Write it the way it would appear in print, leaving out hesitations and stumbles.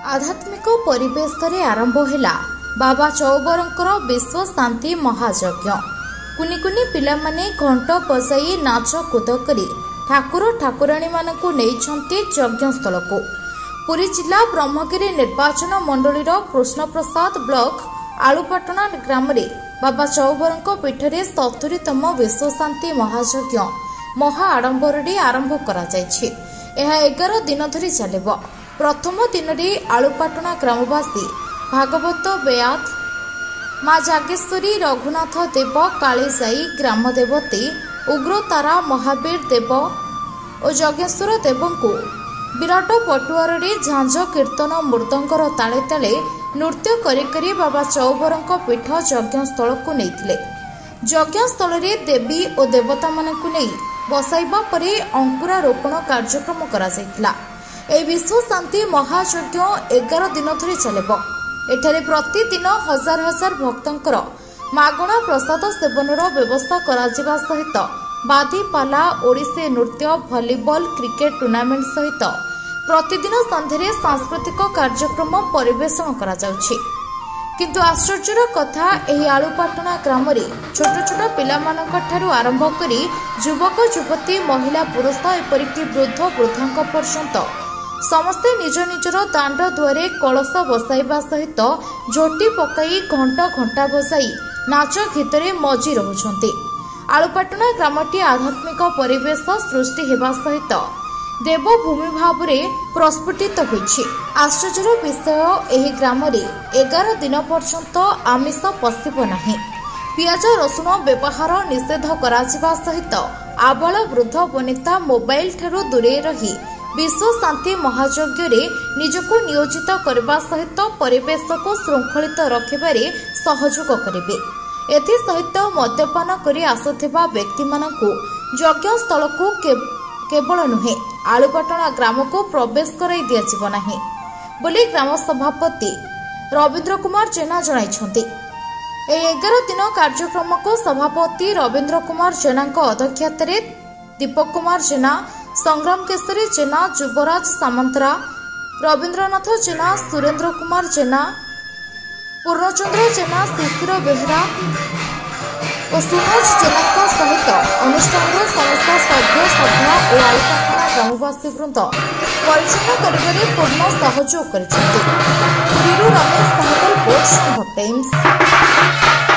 आध्यात्मिक परिवेश आरंभ है बाबा चौबरंकर विश्व शांति महायज्ञ। कुनी कुनी पिला माने घंट बजाई नाच कूद करी ठाकुर ठाकुराणी मानकु नेइछन्ते यज्ञस्थल को। पुरी जिला ब्रह्मगिरी निर्वाचन मंडलीर कृष्णप्रसाद ब्लॉक आलुपाटना ग्राम रे बाबा चौबरंक पीठरे 70तम विश्व शांति महायज्ञ महा आडंबरे आरंभ करा जायछि। एहा 11 दिन धरी चलिबो। प्रथम दिन में आलुपाटना ग्रामवासी भागवत बेयात माँ जागेश्वरी रघुनाथ देव कालीजाई ग्राम देवती उग्रतारा महावीर देव और यज्ञेश्वर देव को विराट पटुआर झांझ कीर्तन मृदंगर ताले ताले नृत्य करी बाबा चौबरंक पीठ यज्ञस्थल को नहीं। यज्ञस्थल देवी और देवता मानकु नहीं बसाइबा परे अंकुरारोपण कार्यक्रम करा जायतिला। ए विश्व शांति महायज्ञ 11 दिन धरी चलिबो। एठारे प्रतिदिन हजार हजार भक्तंकर मागणा प्रसाद सेवनर व्यवस्था करा जिबा सहित बादीपाला ओडिसी नृत्य भलीबॉल क्रिकेट टूर्नामेंट सहित प्रतिदिन संध्यारे सांस्कृतिक कार्यक्रम परिवेषण करा जाउछि। किंतु आश्चर्यर कथा एही आलुपाटना ग्राम रे छोट छोट पिला मानक ठारू आरंभ करी युवक युवती महिला पुरुष एपरिक वृद्ध वृद्धांक पर्यंत समस्ते निज निजर दांड दुआरे कलश बसाइबा सहित झोटी पकाई घंटा घंटा बजाई नाच गीतरे मजी रहुछन्ते। आलुपाटना ग्रामटी आध्यात्मिक परिवेश सृष्टि हेबा सहित देवभूमि भाव में प्रस्फुटित होइछि। आश्चर्यर विषय एही ग्राम रे 11 दिन पर्यंत आमिष पशिब नाही। पियाज रसुण व्यवहार निषेध करा जिबा सहित आबाल वृद्ध वनिता मोबाइल ठारू दूरे रही विश्व शांति महायज्ञ रे निजको नियोजित करबा सहित परिवेश को श्रृंखलित रखिबारे सहयोग करिवे। एथि सहित मद्यपान करी आसुथिबा व्यक्ति मानकु यज्ञस्थल को केवल नुहे आलुपाटना ग्राम को प्रवेश कराई दिया जिवो नाही बोली ग्राम सभापति रविंद्र कुमार जेना जणाइछन्ति। 11 दिन कार्यक्रम को सभापति रविंद्र कुमार जेना अध्यक्षतार दीपक कुमार जेना संग्राम केसरी जेना युवराज सामंतरा रविंद्रनाथ जेना सुरेंद्र कुमार जेना पूर्णचंद्र जेना शिशिर बेहरा और सुनोज जेना सहित अनुष्ठान समस्त सभ्य सभा और आलुपाटना ग्रामवासी वृंद परिचालन करिबारे पूर्ण सहयोग करिसेंति। रमेश रिपोर्ट संभव टाइम्स।